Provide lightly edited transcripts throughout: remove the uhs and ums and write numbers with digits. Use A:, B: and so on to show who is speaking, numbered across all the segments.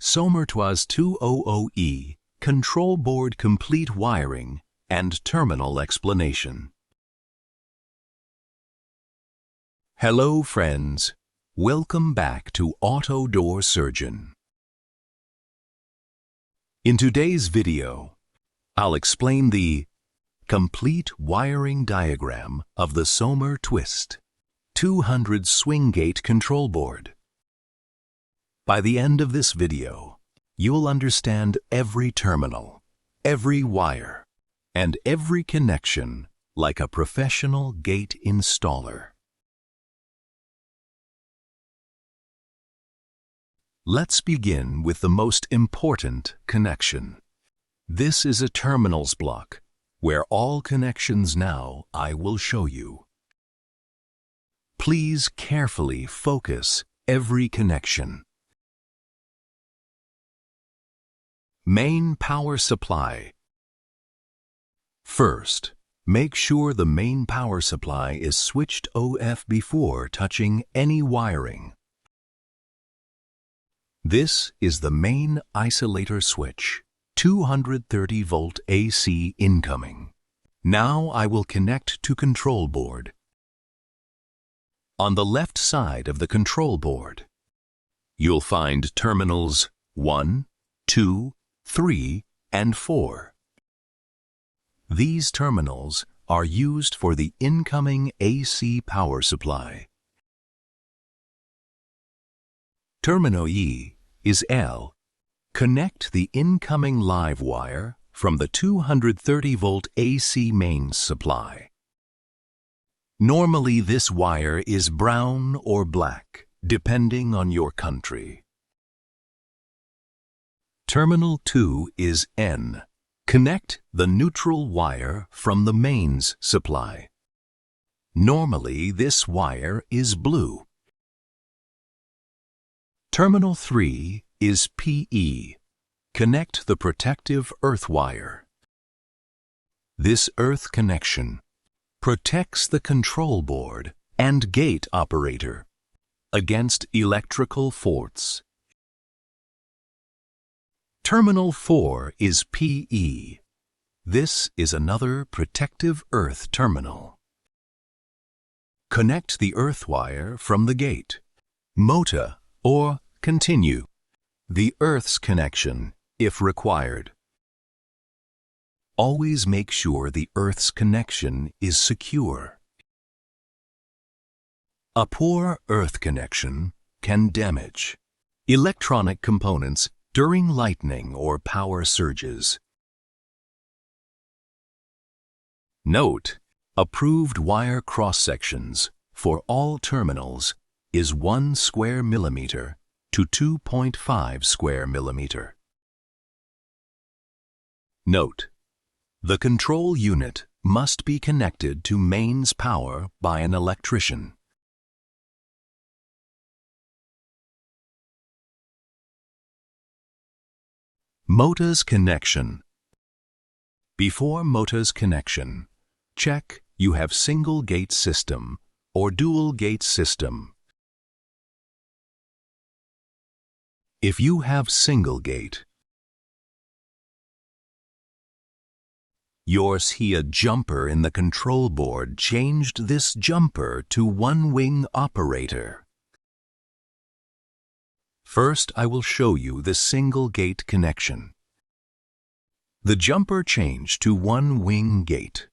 A: Sommer Twist 200E Control Board Complete Wiring and Terminal Explanation. Hello friends, welcome back to Auto Door Surgeon. In today's video, I'll explain the complete wiring diagram of the Sommer Twist 200 swing gate control board. By the end of this video, you'll understand every terminal, every wire, and every connection like a professional gate installer. Let's begin with the most important connection. This is a terminals block, where all connections now I will show you. Please carefully focus every connection. Main power supply. First, make sure the main power supply is switched off before touching any wiring. This is the main isolator switch, 230 volt AC incoming. Now I will connect to control board. On the left side of the control board, you'll find terminals 1, 2, 3, and 4. These terminals are used for the incoming AC power supply. Terminal E is L. Connect the incoming live wire from the 230 volt AC mains supply. Normally this wire is brown or black, depending on your country. Terminal 2 is N. Connect the neutral wire from the mains supply. Normally this wire is blue. Terminal 3 is PE. Connect the protective earth wire. This earth connection protects the control board and gate operator against electrical faults. Terminal 4 is PE. This is another protective earth terminal. Connect the earth wire from the gate, motor, or continue the earth's connection if required. Always make sure the earth's connection is secure. A poor earth connection can damage electronic components during lightning or power surges. Note, approved wire cross-sections for all terminals is 1 square millimeter to 2.5 square millimeter. Note, the control unit must be connected to mains power by an electrician. Motors connection. Before motors connection, check you have single gate system or dual gate system. If you have single gate, you'll see a jumper in the control board changed this jumper to one wing operator. First, I will show you the single gate connection. The jumper changed to one wing gate.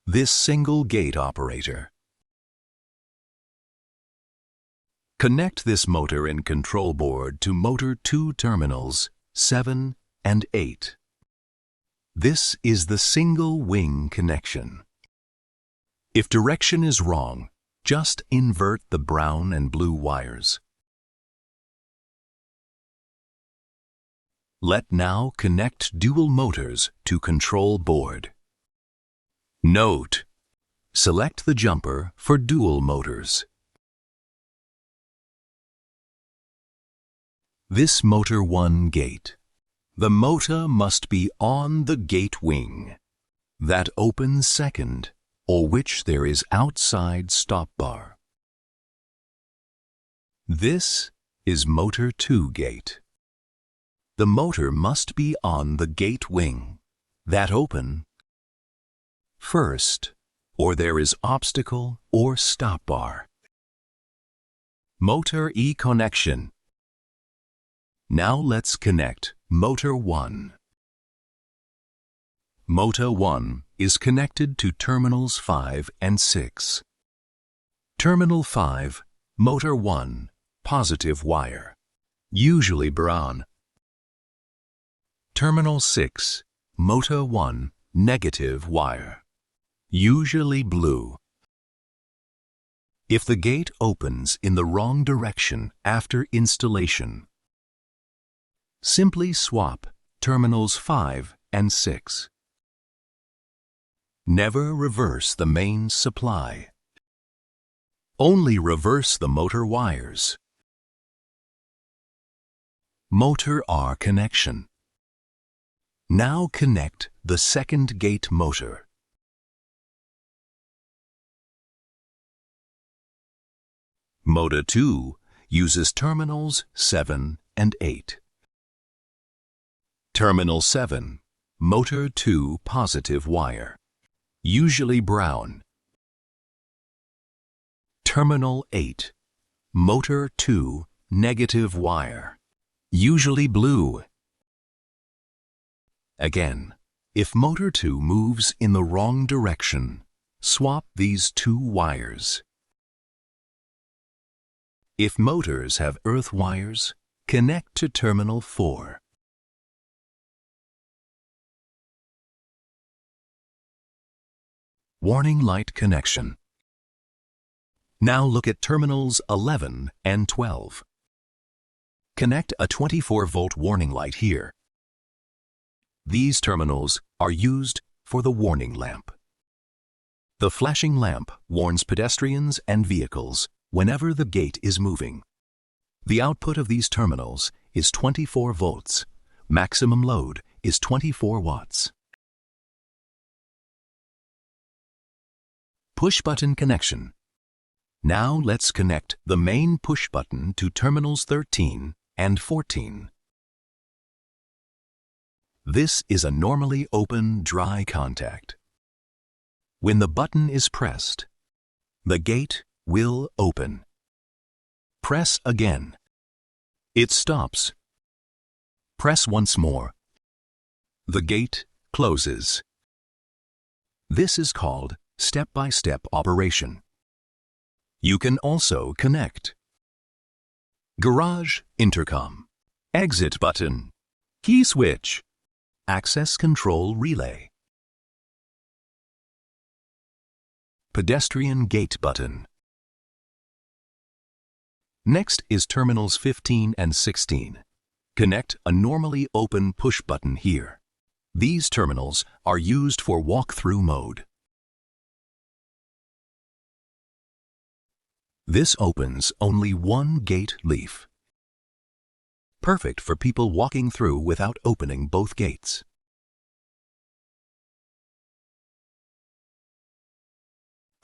A: This single gate operator. Connect this motor in control board to motor 2 terminals 7 and 8. This is the single wing connection. If direction is wrong, just invert the brown and blue wires. Let now connect dual motors to control board. Note, select the jumper for dual motors. This motor 1 gate. The motor must be on the gate wing. That opens second, or which there is outside stop bar. This is motor 2 gate. The motor must be on the gate wing. That open first, or there is obstacle or stop bar. Motor E connection. Now let's connect motor 1. Motor 1 is connected to terminals 5 and 6. Terminal 5, motor 1, positive wire, usually brown. Terminal 6, motor 1, negative wire, usually blue. If the gate opens in the wrong direction after installation, simply swap terminals 5 and 6. Never reverse the mains supply. Only reverse the motor wires. Motor R connection. Now connect the second gate motor. Motor 2 uses terminals 7 and 8. Terminal 7, motor 2 positive wire, usually brown. Terminal 8, motor 2 negative wire, usually blue. Again, if motor 2 moves in the wrong direction, swap these two wires. If motors have earth wires, connect to terminal 4. Warning light connection. Now look at terminals 11 and 12. Connect a 24-volt warning light here. These terminals are used for the warning lamp. The flashing lamp warns pedestrians and vehicles whenever the gate is moving. The output of these terminals is 24 volts. Maximum load is 24 watts. Push button connection. Now let's connect the main push button to terminals 13 and 14. This is a normally open dry contact. When the button is pressed, the gate will open. Press again. It stops. Press once more. The gate closes. This is called step-by-step operation. You can also connect garage intercom, exit button, key switch, access control relay, pedestrian gate button. Next is terminals 15 and 16. Connect a normally open push button here. These terminals are used for walk-through mode. This opens only one gate leaf. Perfect for people walking through without opening both gates.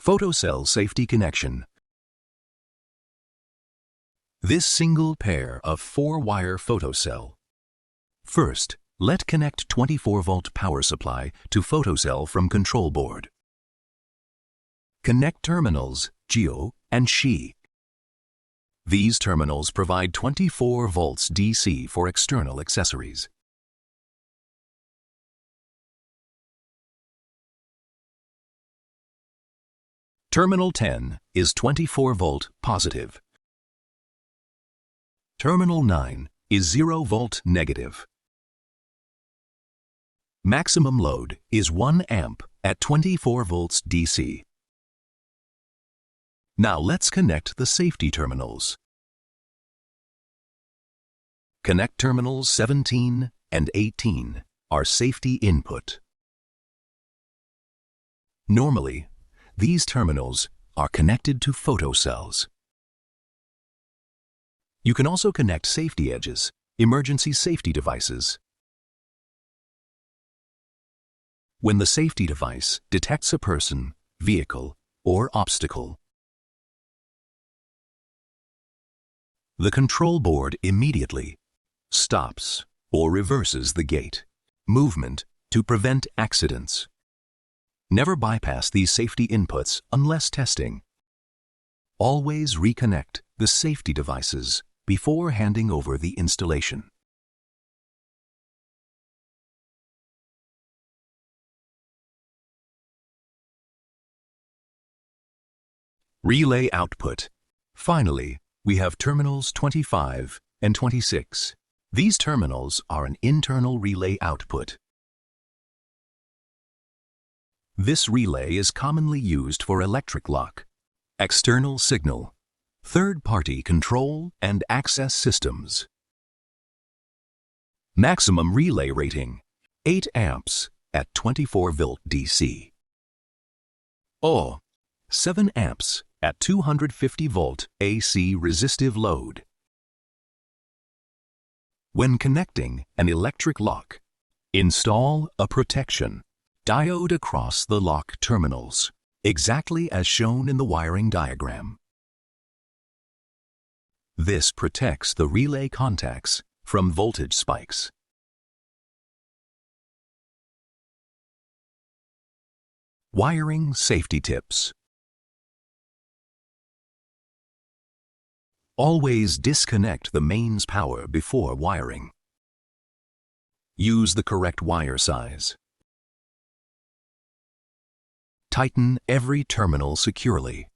A: Photocell safety connection. This single pair of 4-wire photocell. First, let connect 24-volt power supply to photocell from control board. Connect terminals Geo and Xi. These terminals provide 24 volts DC for external accessories. Terminal 10 is 24 volt positive. Terminal 9 is 0 volt negative. Maximum load is 1 amp at 24 volts DC. Now let's connect the safety terminals. Connect terminals 17 and 18 are safety input. Normally, these terminals are connected to photocells. You can also connect safety edges, emergency safety devices. When the safety device detects a person, vehicle, or obstacle, The control board immediately stops or reverses the gate movement to prevent accidents. Never bypass these safety inputs unless testing. Always reconnect the safety devices before handing over the installation. Relay output. Finally, we have terminals 25 and 26. These terminals are an internal relay output. This relay is commonly used for electric lock, external signal, third-party control and access systems. Maximum relay rating, 8 amps at 24 volt DC. Or 7 amps at 250 volt AC resistive load. When connecting an electric lock, install a protection diode across the lock terminals, exactly as shown in the wiring diagram. This protects the relay contacts from voltage spikes. Wiring safety tips. Always disconnect the mains power before wiring. Use the correct wire size. Tighten every terminal securely.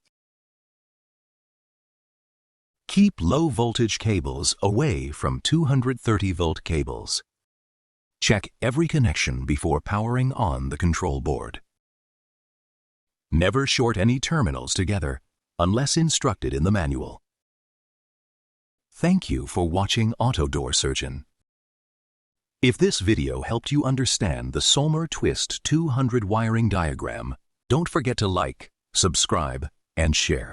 A: Keep low voltage cables away from 230 volt cables. Check every connection before powering on the control board. Never short any terminals together unless instructed in the manual. Thank you for watching Auto Door Surgeon. If this video helped you understand the Sommer Twist 200 wiring diagram, don't forget to like, subscribe, and share.